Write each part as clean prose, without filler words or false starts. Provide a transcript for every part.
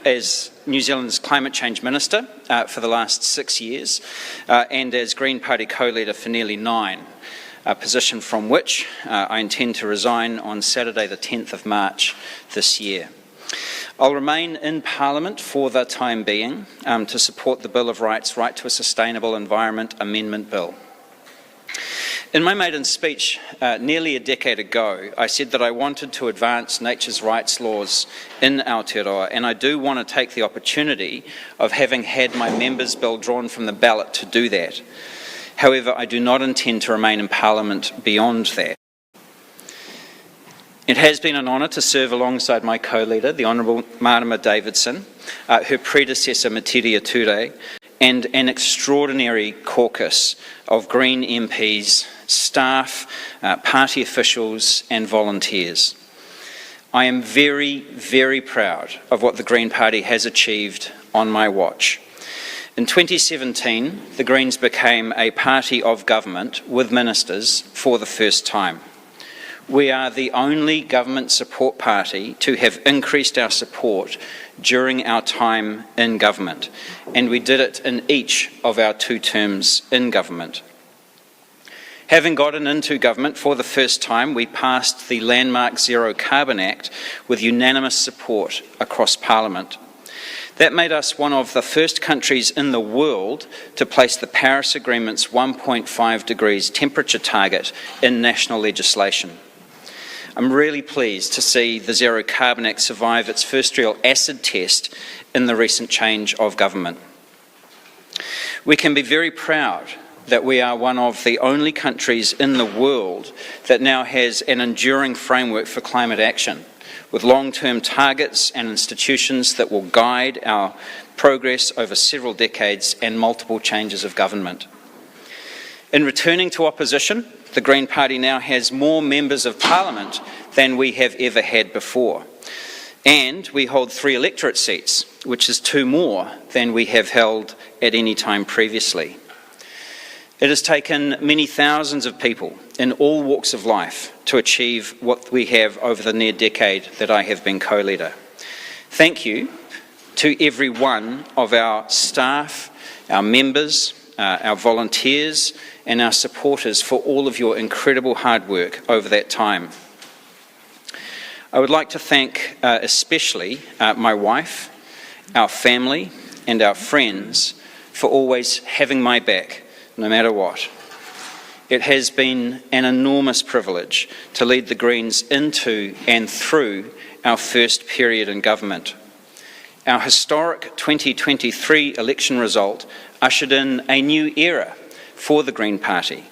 as New Zealand's Climate Change Minister for the last 6 years and as Green Party co-leader for nearly 9, a position from which I intend to resign on Saturday the 10th of March this year. I'll remain in Parliament for the time being to support the Bill of Rights Right to a Sustainable Environment Amendment Bill. In my maiden speech nearly a decade ago, I said that I wanted to advance nature's rights laws in Aotearoa, and I do want to take the opportunity of having had my members' bill drawn from the ballot to do that. However, I do not intend to remain in Parliament beyond that. It has been an honour to serve alongside my co-leader, the Honourable Marama Davidson, her predecessor Matiria Ture, and an extraordinary caucus of Green MPs, staff, party officials and volunteers. I am very, very proud of what the Green Party has achieved on my watch. In 2017, the Greens became a party of government with ministers for the first time. We are the only government support party to have increased our support during our time in government, and we did it in each of our 2 terms in government. Having gotten into government for the first time, we passed the landmark Zero Carbon Act with unanimous support across Parliament. That made us one of the first countries in the world to place the Paris Agreement's 1.5 degrees temperature target in national legislation. I'm really pleased to see the Zero Carbon Act survive its first real acid test in the recent change of government. We can be very proud that we are one of the only countries in the world that now has an enduring framework for climate action, with long-term targets and institutions that will guide our progress over several decades and multiple changes of government. In returning to opposition, the Green Party now has more members of Parliament than we have ever had before. And we hold 3 electorate seats, which is 2 more than we have held at any time previously. It has taken many thousands of people in all walks of life to achieve what we have over the near decade that I have been co-leader. Thank you to every one of our staff, our members, our volunteers and our supporters for all of your incredible hard work over that time. I would like to thank especially my wife, our family and our friends for always having my back, no matter what. It has been an enormous privilege to lead the Greens into and through our first period in government. Our historic 2023 election result ushered in a new era for the Green Party.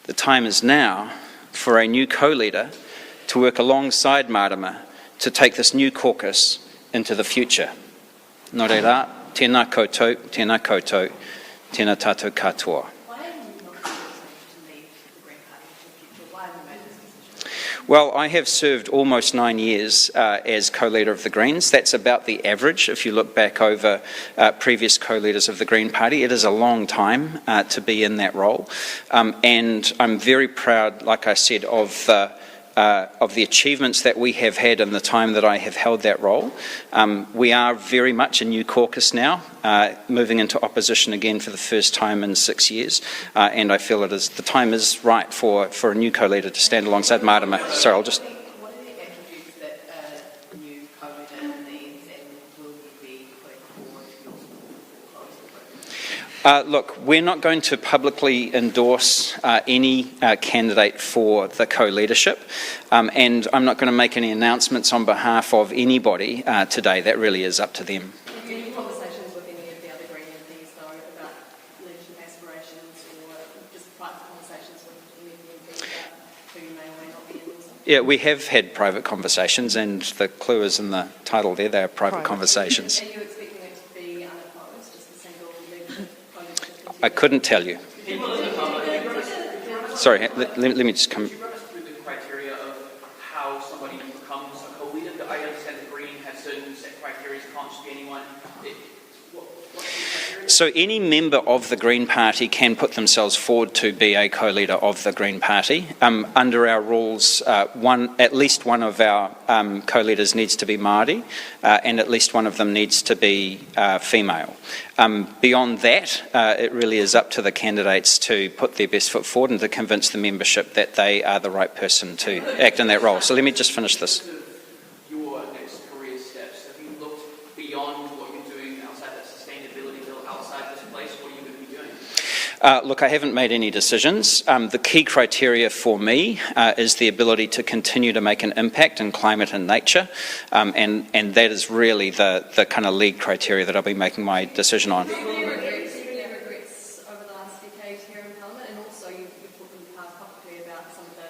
The time is now for a new co-leader to work alongside Marama to take this new caucus into the future. Nō reira, tēnā koutou, tēnā koutou, tēnā tātou katoa. Well, I have served almost 9 years as co-leader of the Greens. That's about the average if you look back over previous co-leaders of the Green Party. It is a long time to be in that role. And I'm very proud, like I said, of the achievements that we have had in the time that I have held that role. We are very much a new caucus now, moving into opposition again for the first time in 6 years, and I feel the time is right for a new co-leader to stand alongside Marama. Sorry, I'll just... What are the attributes that a new co-leader needs, and will you be putting forward your support? Look, we're not going to publicly endorse any candidate for the co-leadership, and I'm not going to make any announcements on behalf of anybody today. That really is up to them. Have you had conversations with any of the other Green MPs, though, about leadership aspirations, or just private conversations with any of the MPs about who you may or may not be endorsing? Yeah, we have had private conversations, and the clue is in the title there. They are private conversations. Are you expecting it to be unopposed, just a single leadership? I couldn't tell you. Sorry, let me just come... Could you run us through the criteria of how somebody becomes a co-leader? I understand the Green has certain set criteria, it can't just be anyone. So any member of the Green Party can put themselves forward to be a co-leader of the Green Party. Under our rules, at least one of our co-leaders needs to be Māori, and at least one of them needs to be female. Beyond that, it really is up to the candidates to put their best foot forward and to convince the membership that they are the right person to act in that role. So let me just finish this. Your next career steps, have you looked beyond what you're doing outside that sustainability bill, outside this place? What are you going to be doing? Look, I haven't made any decisions. The key criteria for me is the ability to continue to make an impact in climate and nature, and that is really the kind of lead criteria that I'll be making my decision on. Any regrets over the last decade here in Parliament, and also you've talked in the past publicly about some of the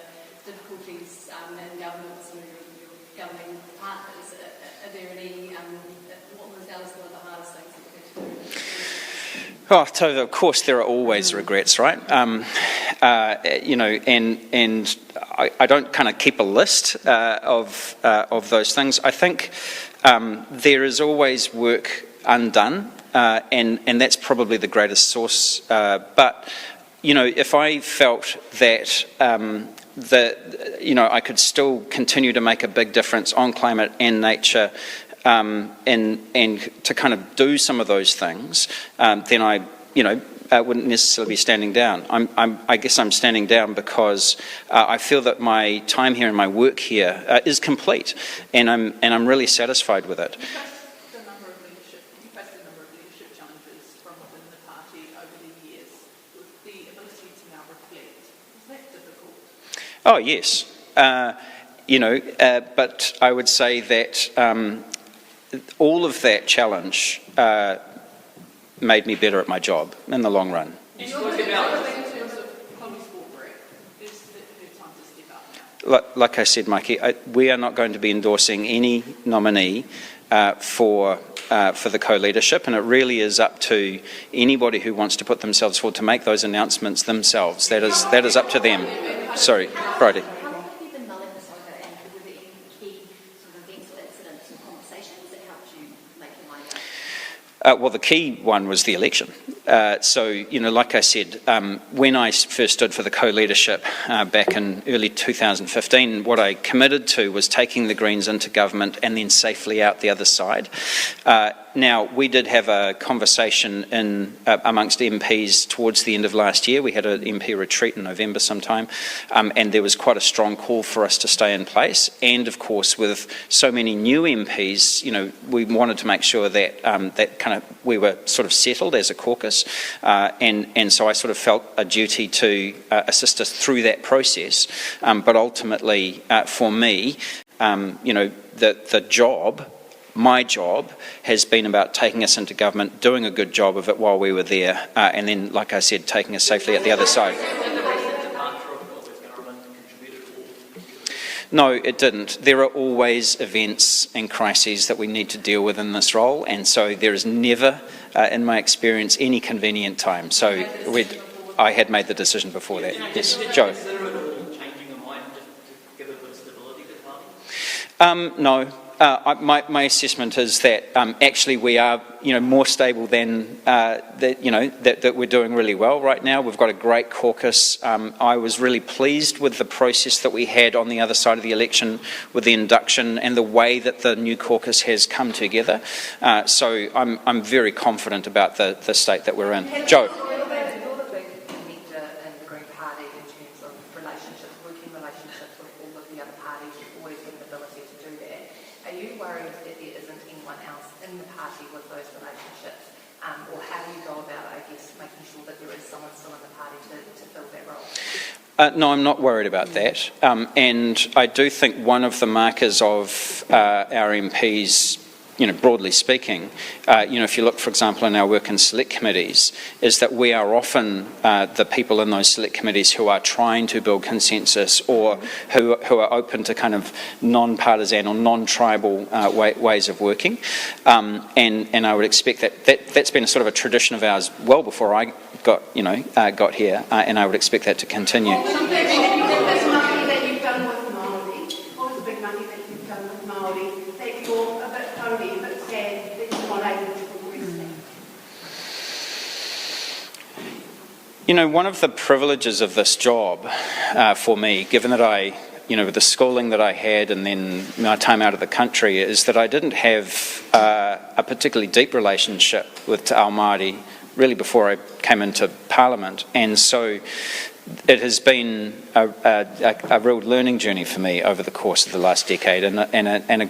difficulties in government, some of your governing partners. Are there any, what was down as one of the hardest things that you've had to do? Oh, so of course there are always regrets, right? And I don't kind of keep a list of those things. I think there is always work undone, and that's probably the greatest source. But if I felt that I could still continue to make a big difference on climate and nature, and to kind of do some of those things, then I wouldn't necessarily be standing down. I guess I'm standing down because I feel that my time here and my work here is complete, and I'm really satisfied with it. You faced a number of leadership challenges from within the party over the years, with the ability to now reflect. Is that difficult? Oh yes, but I would say that all of that challenge made me better at my job in the long run. You spoke about In terms of public sport, Brett, is the time to step up now? Like I said, Mikey, we are not going to be endorsing any nominee for the co-leadership, and it really is up to anybody who wants to put themselves forward to make those announcements themselves. That is up to them. Sorry, Bridie. How long have you been mulling this over, and were there any key sort of events or incidents or conversations that helped you make your mind up? Well, the key one was the election. Like I said, when I first stood for the co-leadership back in early 2015, what I committed to was taking the Greens into government and then safely out the other side. Now, we did have a conversation amongst MPs towards the end of last year. We had an MP retreat in November sometime, and there was quite a strong call for us to stay in place. And of course, with so many new MPs, we wanted to make sure that we were sort of settled as a caucus, and so I sort of felt a duty to assist us through that process. But ultimately, for me, my job has been about taking us into government, doing a good job of it while we were there, and then, like I said, taking us safely at the other side. No, it didn't. There are always events and crises that we need to deal with in this role, and so there is never, in my experience, any convenient time. So I had made the decision before that. Yes, Joe. No. My assessment is that actually we are, more stable than that we're doing really well right now. We've got a great caucus. I was really pleased with the process that we had on the other side of the election with the induction and the way that the new caucus has come together. So I'm very confident about the state that we're in. Joe. Are you worried that there isn't anyone else in the party with those relationships? Or how do you go about, making sure that there is someone still in the party to fill that role? No, I'm not worried about that. And I do think one of the markers of our MPs, broadly speaking, if you look, for example, in our work in select committees, is that we are often the people in those select committees who are trying to build consensus or who are open to kind of non-partisan or non-tribal ways of working. And I would expect that's been a sort of a tradition of ours well before I got here, and I would expect that to continue. One of the privileges of this job for me, given that with the schooling that I had and then my time out of the country, is that I didn't have a particularly deep relationship with Te Ao Māori really before I came into Parliament. And so it has been a real learning journey for me over the course of the last decade, and a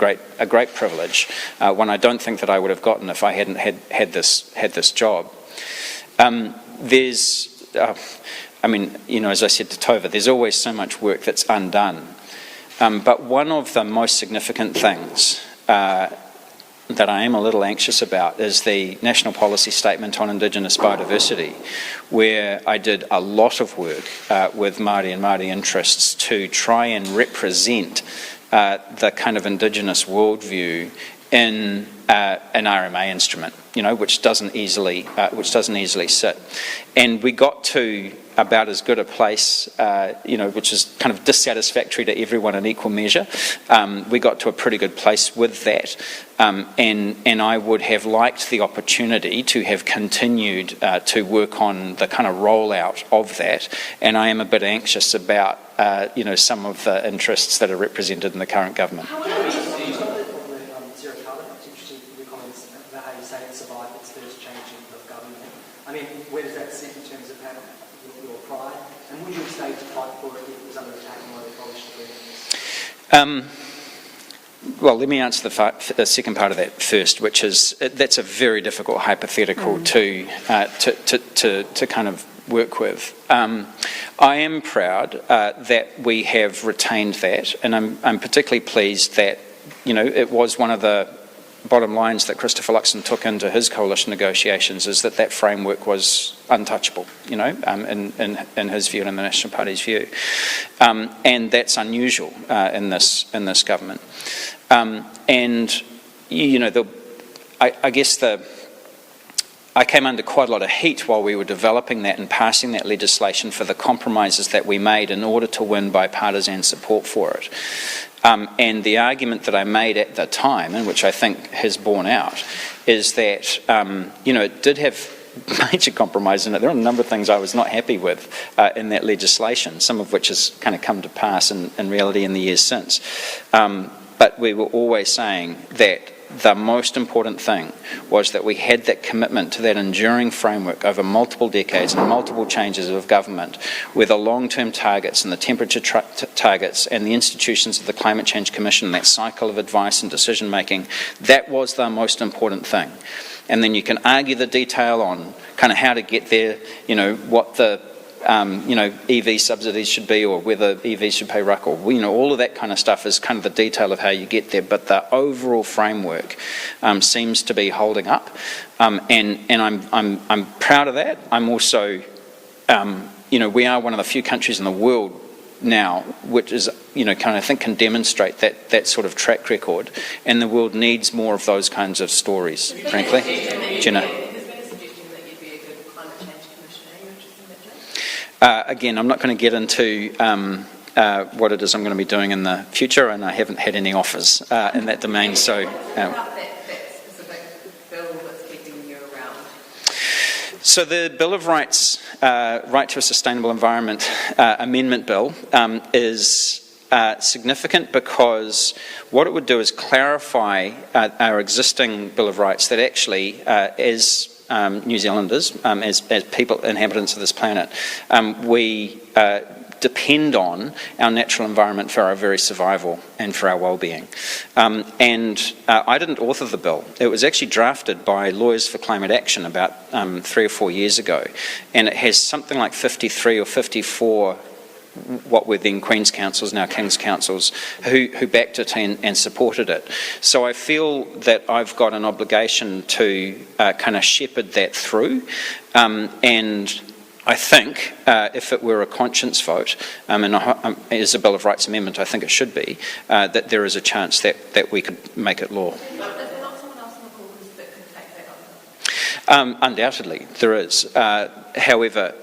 great privilege, one I don't think that I would have gotten if I hadn't had this job. As I said to Tova, there's always so much work that's undone. But one of the most significant things that I am a little anxious about is the National Policy Statement on Indigenous Biodiversity, where I did a lot of work with Māori and Māori interests to try and represent the kind of Indigenous worldview in an RMA instrument, which doesn't easily sit. And we got to about as good a place, which is kind of dissatisfactory to everyone in equal measure. We got to a pretty good place with that, and I would have liked the opportunity to have continued to work on the kind of rollout of that. And I am a bit anxious about, some of the interests that are represented in the current government. Where does that sit in terms of your pride? And would you have stayed to fight for it if it was under attack and were abolished agreements? Well, let me answer the second part of that first, which is that's a very difficult hypothetical to kind of work with. I am proud that we have retained that, and I'm particularly pleased that it was one of the bottom lines that Christopher Luxon took into his coalition negotiations, is that framework was untouchable, in his view and in the National Party's view, and that's unusual in this government. I came under quite a lot of heat while we were developing that and passing that legislation for the compromises that we made in order to win bipartisan support for it. And the argument that I made at the time, and which I think has borne out, is that, it did have major compromise in it. There are a number of things I was not happy with in that legislation, some of which has kind of come to pass in reality in the years since. But we were always saying that the most important thing was that we had that commitment to that enduring framework over multiple decades and multiple changes of government, where the long-term targets and the temperature targets and the institutions of the Climate Change Commission, that cycle of advice and decision-making, that was the most important thing. And then you can argue the detail on kind of how to get there, what the EV subsidies should be, or whether EVs should pay RUC, or all of that kind of stuff is kind of the detail of how you get there. But the overall framework seems to be holding up, and I'm proud of that. I'm also, we are one of the few countries in the world now which is, I think can demonstrate that sort of track record, and the world needs more of those kinds of stories, frankly. Jenna. Again, I'm not going to get into what it is I'm going to be doing in the future, and I haven't had any offers in that domain. So, So the Bill of Rights, Right to a Sustainable Environment Amendment Bill, is significant because what it would do is clarify our existing Bill of Rights that actually, as New Zealanders, as people, inhabitants of this planet, we depend on our natural environment for our very survival and for our well-being. And I didn't author the bill. It was actually drafted by Lawyers for Climate Action about 3 or 4 years ago, and it has something like 53 or 54 what were then Queen's Councils, now King's Councils, who backed it and supported it. So I feel that I've got an obligation to kind of shepherd that through, and I think if it were a conscience vote, and as a Bill of Rights amendment, I think it should be, that there is a chance that we could make it law. Undoubtedly, there is. However,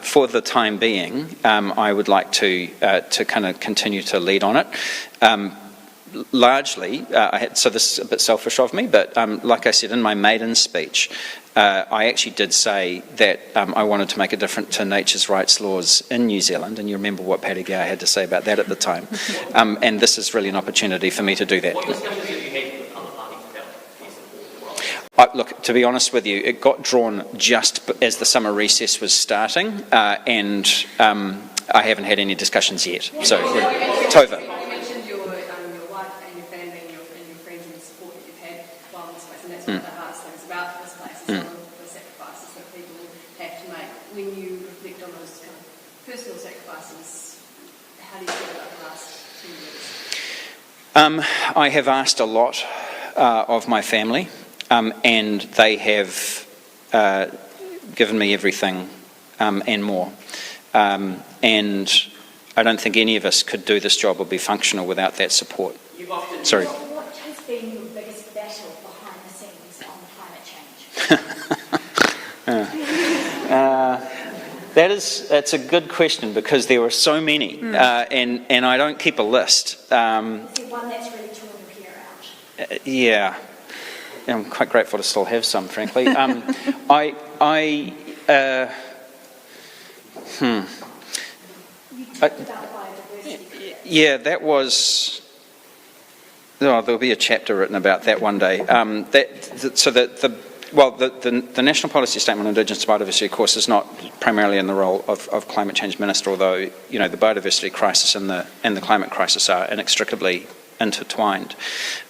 for the time being, I would like to kind of continue to lead on it. largely, so this is a bit selfish of me, but like I said in my maiden speech, I actually did say that I wanted to make a difference to nature's rights laws in New Zealand, and you remember what Paddy Gower had to say about that at the time. And this is really an opportunity for me to do that. What discussions have you had with other parties about peace and war? Look, to be honest with you, it got drawn just as the summer recess was starting, and I haven't had any discussions yet. So, Tova. You mentioned your wife and your family and your friends and the support that you've had while in this place, and that's one of the hardest things about this place, is some of the sacrifices that people have to make. When you reflect on those kind of personal sacrifices, how do you feel about the last 10 years? I have asked a lot of my family, and they have given me everything and more. And I don't think any of us could do this job or be functional without that support. Sorry. What has been your biggest battle behind the scenes on climate change? That's a good question, because there were so many, and I don't keep a list. Is there one that's really torn your hair out? Yeah, I'm quite grateful to still have some, frankly. You talked about biodiversity. Yeah, that was. Oh, there'll be a chapter written about that one day. The National Policy Statement on Indigenous Biodiversity, of course, is not primarily in the role of Climate Change Minister, although the biodiversity crisis and the climate crisis are inextricably intertwined.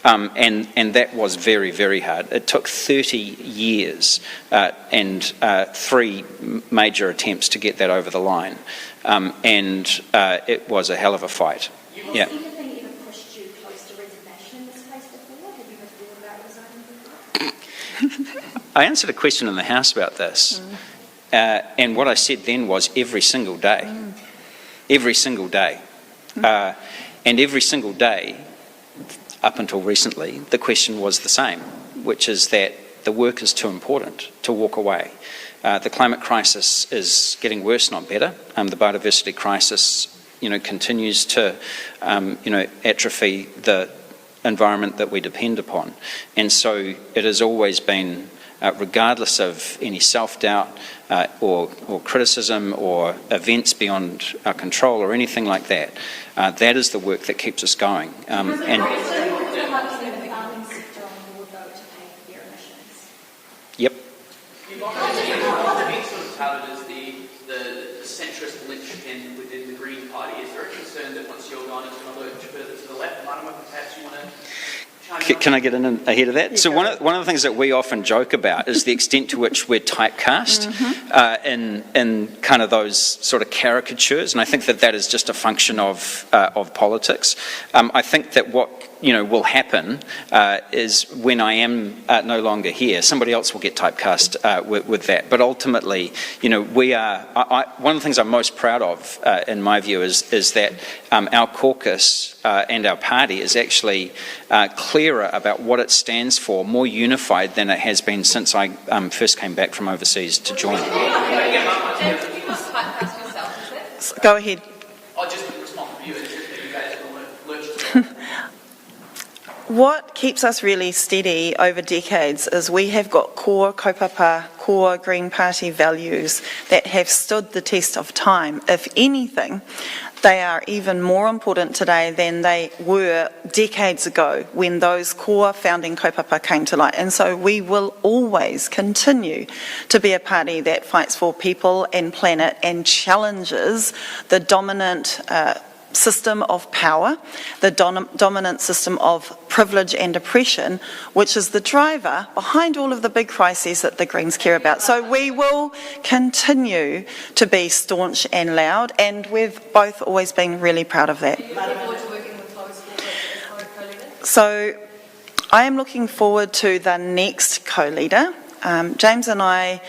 And that was very, very hard. It took 30 years and 3 major attempts to get that over the line. And it was a hell of a fight. Yeah. Has anything ever pushed you close to resignation in this place before? Have you ever thought about resigning before? I answered a question in the House about this, and what I said then was every single day. Every single day. And every single day, up until recently, the question was the same, which is that the work is too important to walk away. The climate crisis is getting worse, not better. The biodiversity crisis, continues to, atrophy the environment that we depend upon. And so it has always been, regardless of any self-doubt or criticism or events beyond our control or anything like that, that is the work that keeps us going. Yep. You've often been sort of touted as the centrist linchpin within the Green Party. Is there a concern that once you're gone, it's going to lurch further to the left? Marama, perhaps you want to... Can I get in ahead of that? So one of the things that we often joke about is the extent to which we're typecast in kind of those sort of caricatures, and I think that is just a function of politics. I think that what will happen is when I am no longer here, somebody else will get typecast with that. But ultimately, we are. One of the things I'm most proud of, in my view, is that our caucus and our party is actually clearer about what it stands for, more unified than it has been since I first came back from overseas to join. Go ahead. I'll just respond to you. You guys will lurch to the left. What keeps us really steady over decades is we have got core kaupapa, core Green Party values that have stood the test of time. If anything, they are even more important today than they were decades ago when those core founding kaupapa came to light. And so we will always continue to be a party that fights for people and planet and challenges the dominant system of power, the dominant system of privilege and oppression, which is the driver behind all of the big crises that the Greens care about. So we will continue to be staunch and loud, and we've both always been really proud of that. So I am looking forward to the next co-leader. James and I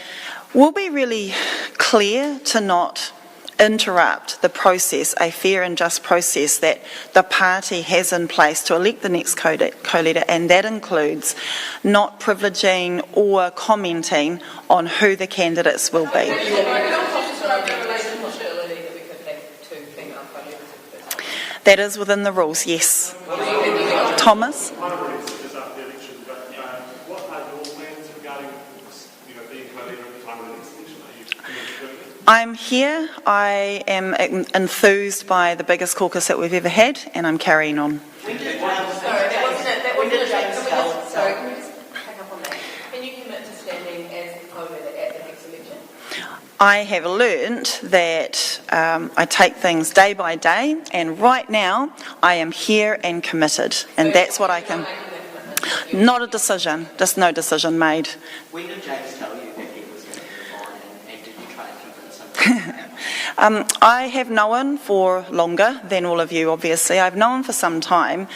will be really clear to not interrupt the process, a fair and just process that the party has in place to elect the next co-leader, and that includes not privileging or commenting on who the candidates will be. That is within the rules, yes. Thomas? One of it is after the election, but what are your plans regarding, being co-leader at the time of the next election? Are you committed to doing it? I'm here. I am enthused by the biggest caucus that we've ever had, and I'm carrying on. Sorry, that wasn't a joke. Sorry, can we just pick up on that? Can you commit to standing as the co-leader at the next election? I have learnt that I take things day by day, and right now I am here and committed, and that's what I can. Not a decision, just no decision made. When did James tell you that he was going to resign, and did you try and convince him? I have known for longer than all of you, obviously. I've known for some time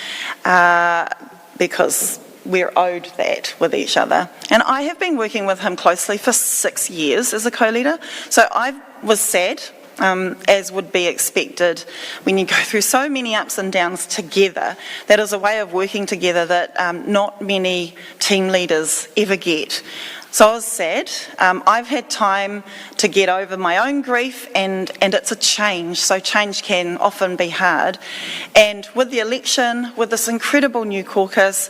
because we're owed that with each other. And I have been working with him closely for 6 years as a co-leader. So I was sad, as would be expected when you go through so many ups and downs together. That is a way of working together that not many team leaders ever get. So I was sad. I've had time to get over my own grief, and it's a change, so change can often be hard. And with the election, with this incredible new caucus,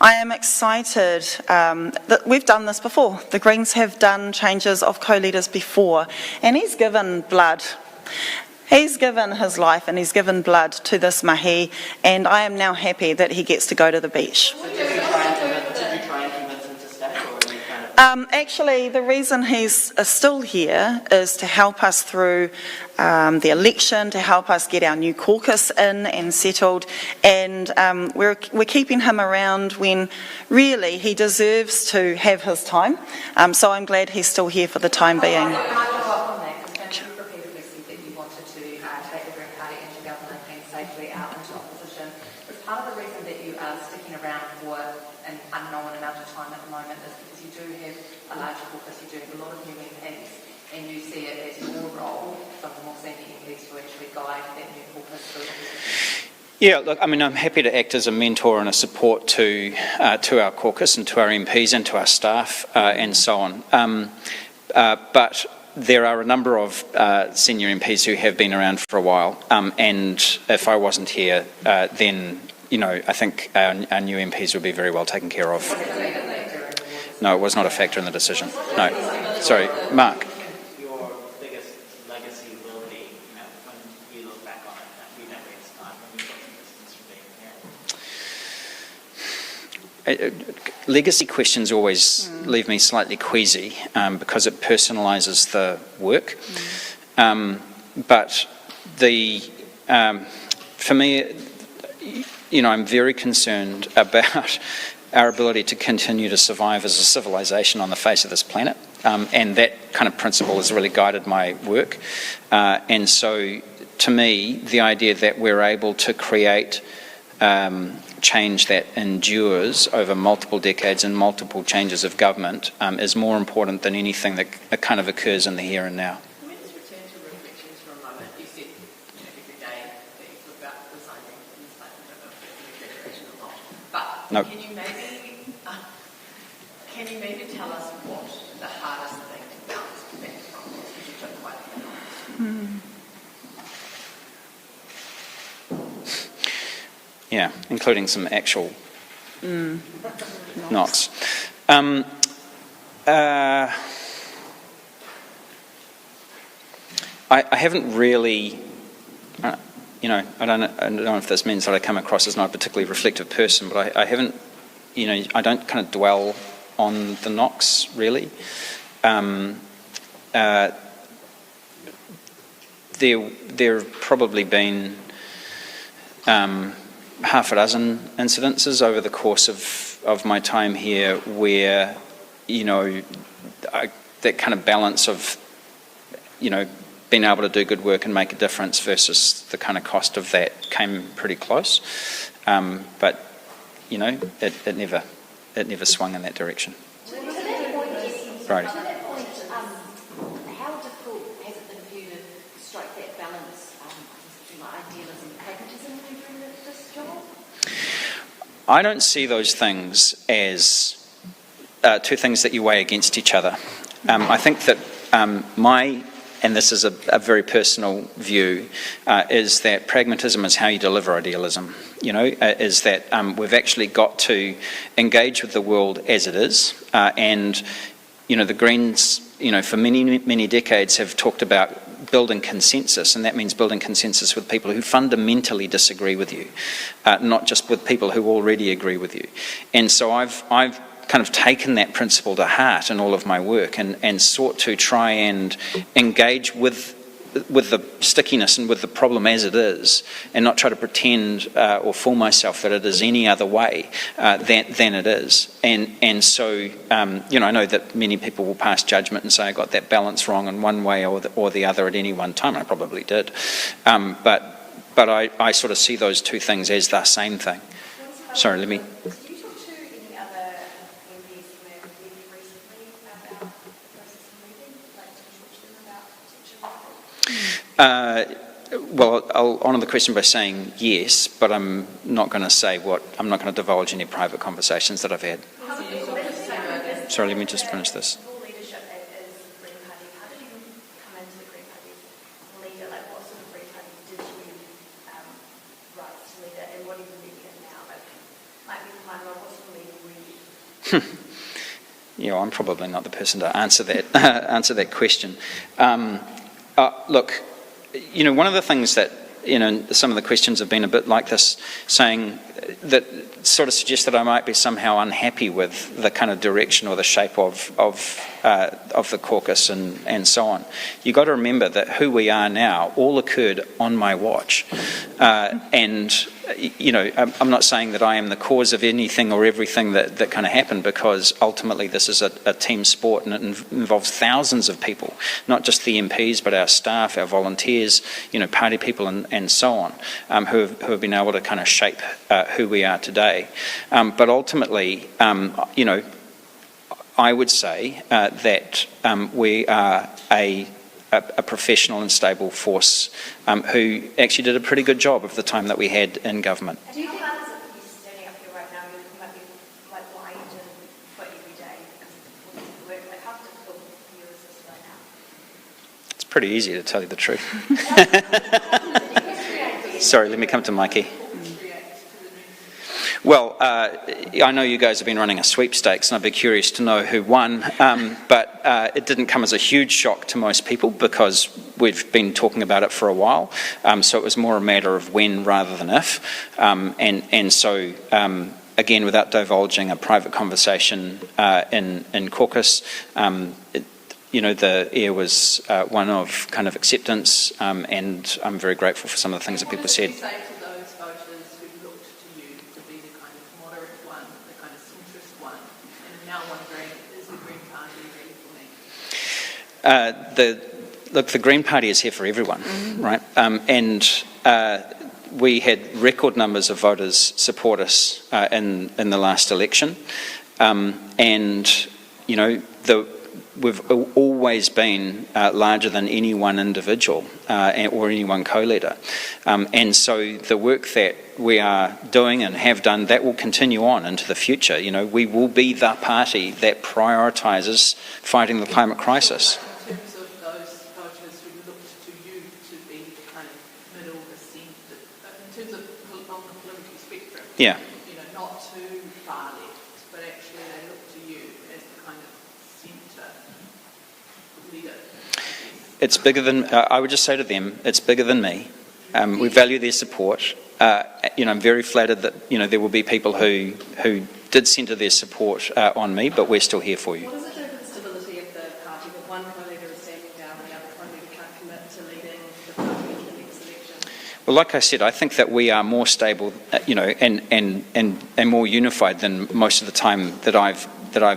I am excited that we've done this before. The Greens have done changes of co-leaders before, and he's given blood. He's given his life and he's given blood to this mahi, and I am now happy that he gets to go to the beach. So did you try and convince him to stay, or are you kind of... Actually, the reason he's still here is to help us through the election, to help us get our new caucus in and settled, and we're keeping him around when really he deserves to have his time. So I'm glad he's still here for the time being. Can I follow up on that? Because you repeatedly said that you wanted to take the Green Party into government and safely out into opposition. Is part of the reason that you are sticking around for an unknown amount of time at the moment is because you do have a larger caucus, you do have a lot of new MPs, and you see it as your role from the more senior MPs to actually guide that new caucus through opposition? Yeah, look, I mean, I'm happy to act as a mentor and a support to our caucus and to our MPs and to our staff and so on. But there are a number of senior MPs who have been around for a while, and if I wasn't here, then, I think our new MPs would be very well taken care of. No, it was not a factor in the decision. No. Sorry, Mark. Your biggest legacy will be, when you look back on it, we know it's time when you've got some distance from being here. Legacy questions always leave me slightly queasy because it personalises the work. But for me, I'm very concerned about our ability to continue to survive as a civilization on the face of this planet. And that kind of principle has really guided my work. And so, to me, the idea that we're able to create change that endures over multiple decades and multiple changes of government is more important than anything that kind of occurs in the here and now. Can we just return to reflections for a moment? You said, every day that you talk about resigning from the statement of the Federation or not. But Nope. Can you maybe tell us what the hardest thing to bounce back from was? Because you took quite a bit on it. Yeah, including some actual knocks. I haven't really, I don't know if this means that I come across as not a particularly reflective person, but I haven't, I don't kind of dwell on the knocks really. There have probably been half a dozen incidences over the course of my time here where, that kind of balance of, being able to do good work and make a difference versus the kind of cost of that came pretty close. But, it never swung in that direction. Right. To that point, how difficult has it been for you to strike that balance between idealism and pragmatism when you're doing this job? I don't see those things as two things that you weigh against each other. I think that and this is a very personal view, is that pragmatism is how you deliver idealism. is that we've actually got to engage with the world as it is, and the Greens, for many, many decades have talked about building consensus, and that means building consensus with people who fundamentally disagree with you, not just with people who already agree with you. And so I've kind of taken that principle to heart in all of my work and sought to try and engage with the stickiness and with the problem as it is, and not try to pretend or fool myself that it is any other way than it is. And so, I know that many people will pass judgment and say I got that balance wrong in one way or the other at any one time. I probably did. But I sort of see those two things as the same thing. Sorry, let me... Did you talk to any other MPs who may have moved recently about the process of moving? Like, did you talk to them about potential? Well, I'll honour the question by saying yes, but I'm not going to say I'm not going to divulge any private conversations that I've had. Sorry, let me just finish this. Your leadership as the Green Party, how did you come into the Green Party as leader? Like, what sort of Green Party did you rise to leader, and what are you leading now? Like with Mara, what sort of leader were you? I'm probably not the person to answer that question. Look, one of the things that, some of the questions have been a bit like this, saying that sort of suggests that I might be somehow unhappy with the kind of direction or the shape of the caucus and so on. You've got to remember that who we are now all occurred on my watch. And I'm not saying that I am the cause of anything or everything that kind of happened, because ultimately this is a team sport, and it involves thousands of people, not just the MPs, but our staff, our volunteers, party people and so on, who have been able to kind of shape who we are today. But ultimately, I would say that we are a professional and stable force who actually did a pretty good job of the time that we had in government. Do you think others of you standing up here right now who might be like blind and for every day because of work? Like, how difficult for you is this right now? It's pretty easy to tell you the truth. Sorry, let me come to Mikey. Well, I know you guys have been running a sweepstakes, and I'd be curious to know who won, but it didn't come as a huge shock to most people because we've been talking about it for a while, so it was more a matter of when rather than if, and so again, without divulging a private conversation in caucus, the air was one of kind of acceptance, and I'm very grateful for some of the things that people said. What did you say to those voters who looked to you to be the kind of moderate one, the kind of centrist one, and now wondering, is the Green Party ready for me? Look, the Green Party is here for everyone, right? And we had record numbers of voters support us in the last election, and we've always been larger than any one individual or any one co-leader. And so the work that we are doing and have done, that will continue on into the future. We will be the party that prioritises fighting the climate crisis. In terms of those voters who looked to you to be the kind of middle, the centre, in terms of on the political spectrum, Yeah. Not too far left, but actually they look to you as the kind of centre leader. It's bigger than, I would just say to them, it's bigger than me. We value their support. I'm very flattered that, there will be people who did centre their support on me, but we're still here for you. What does it do for the stability of the party that one co-leader is standing down and the other co-leader can't commit to leading the party into the next election? Well, like I said, I think that we are more stable, and more unified than most of the time that I've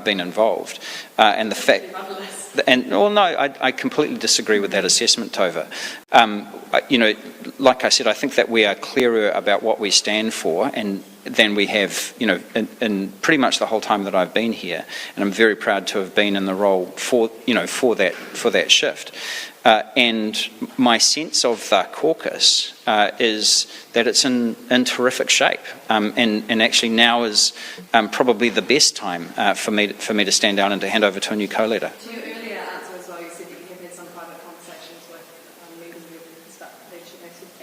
been involved. And the fact, I completely disagree with that assessment, Tova. Like I said, I think that we are clearer about what we stand for, and than we have, in pretty much the whole time that I've been here. And I'm very proud to have been in the role for that shift. And my sense of the caucus is that it's in terrific shape, and actually now is probably the best time for me to stand down and to hand over to a new co-leader. To your earlier answer as well, you said that you have had some private conversations with members of your leadership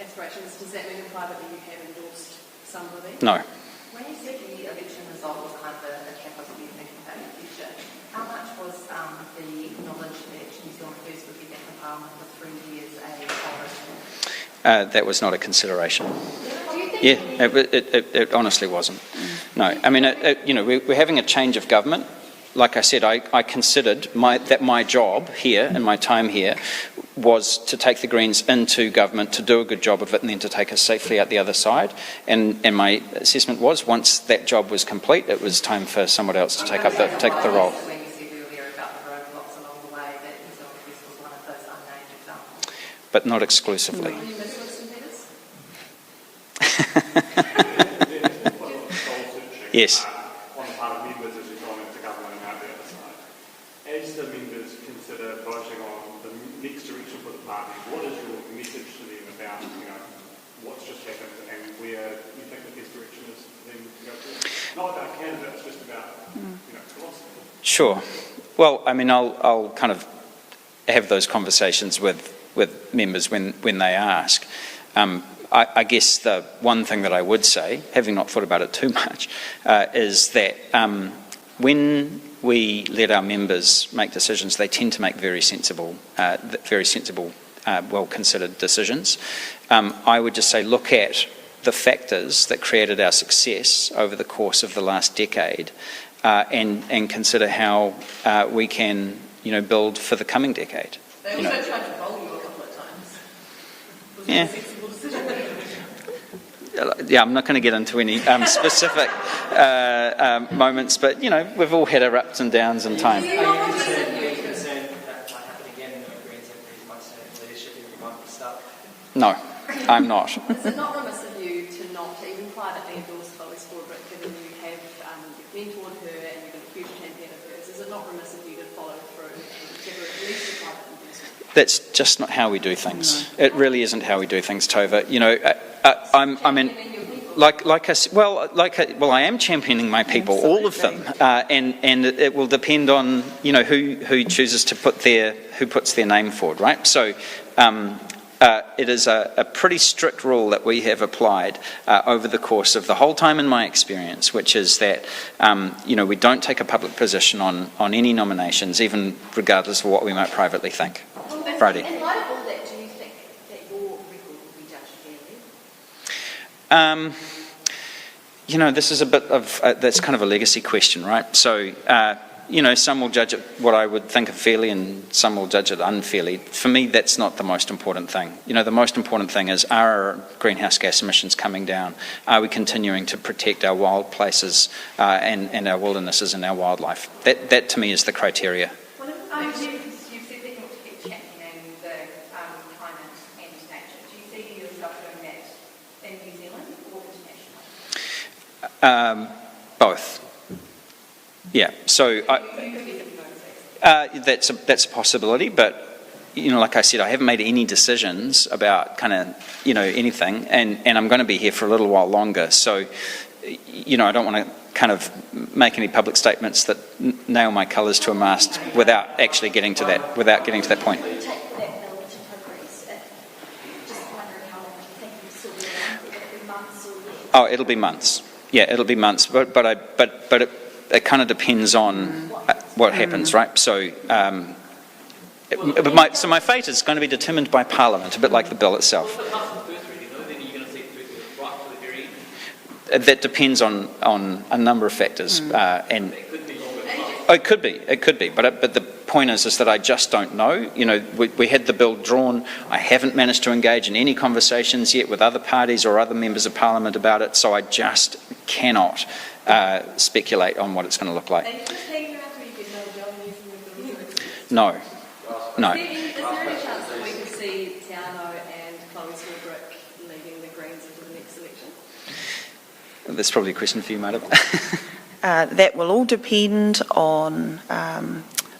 aspirations. Does that mean in private that you have endorsed some of No. When you said the election result was kind of a catalyst for you thinking about your future, how much was the knowledge that New Zealand First would be back in Parliament for 3 years a priority? That was not a consideration. Yeah, it honestly wasn't. No, I mean, we're having a change of government. Like I said, I considered that my job here and my time here was to take the Greens into government, to do a good job of it, and then to take us safely out the other side. And my assessment was, once that job was complete, it was time for someone else to take up the role. When you said earlier about the roadblocks along the way, that New Zealand First was one of those unnamed examples. But not exclusively. Yes. On the part of members as you've gone into government and out the other side. As the members consider voting on the next direction for the party, what is your message to them about, what's just happened and where you think the best direction is for them to go forward? Not about candidates, just about, philosophy. Sure. Well, I mean, I'll kind of have those conversations with members when they ask. I guess the one thing that I would say, having not thought about it too much, is that when we let our members make decisions, they tend to make very sensible, well-considered decisions. I would just say, look at the factors that created our success over the course of the last decade, and consider how we can, build for the coming decade. They also tried to roll you a couple of times. Was Yeah. it a sensible decision? Yeah, I'm not going to get into any specific moments, but, we've all had our ups and downs in time. Are you concerned that might happen again when the Greens have pretty much leadership everyone will start? No, I'm not. Is it not remiss of you to not even privately endorse Chloe Swarbrick, given you have you've mentored her and you've been a huge champion of hers? Is it not remiss of you to follow through and give her at least a private endorsement? That's just not how we do things. It really isn't how we do things, Tova. I am championing my people, all of them, and it will depend on who chooses to who puts their name forward, right? So it is a pretty strict rule that we have applied over the course of the whole time in my experience, which is that we don't take a public position on any nominations, even regardless of what we might privately think. Friday. In light of all that, do you think that your record will be judged fairly? This is a bit of, that's kind of a legacy question, right? So, some will judge it what I would think of fairly and some will judge it unfairly. For me, that's not the most important thing. The most important thing is, are our greenhouse gas emissions coming down? Are we continuing to protect our wild places and our wildernesses and our wildlife? That to me is the criteria. Well, you've said that you want to keep championing the climate and nature. Do you see yourself doing that in New Zealand or internationally? Both. Yeah. So that's a possibility, but like I said, I haven't made any decisions about anything, and I'm going to be here for a little while longer. So I don't want to kind of make any public statements that nail my colours to a mast without actually getting to that point. Take that bill into progress. Just wondering how long you think you'll still be around. Will it be months or years? Oh, it'll be months. Yeah, it'll be months. But it kind of depends on what happens, right? So. So my fate is going to be determined by Parliament, a bit like the bill itself. Well, if it passes the first reading, though, then you're going to take it right to the very end. That depends on a number of factors, and It could be longer. it could be. But the point is that I just don't know. We had the bill drawn. I haven't managed to engage in any conversations yet with other parties or other members of Parliament about it. So I just cannot speculate on what it's going to look like. And you just hanging around till you get another job using the bill. No. No. Is there any chance that we could see Tiano and Chloe Swarbrick leading the Greens into the next election? That's probably a question for you, Madam. That will all depend on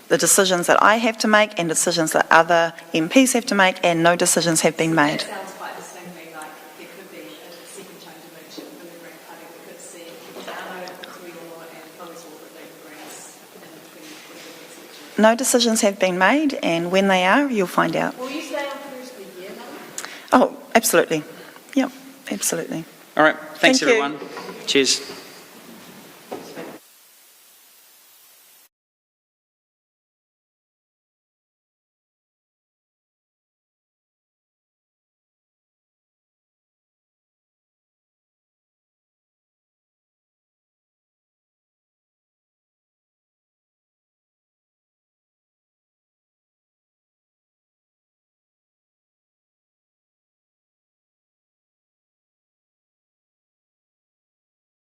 the decisions that I have to make and decisions that other MPs have to make, and no decisions have been made. That sounds quite distinctly like there could be a second change of leadership within the Green Party. We could see Tiano, Tuioro and Chloe Swarbrick lead the Greens in the 2026 election. No decisions have been made, and when they are, you'll find out. Will you stay on for the rest of the year, Madam? Oh, absolutely. Yep, absolutely. All right. Thanks, Thank you. everyone. Cheers.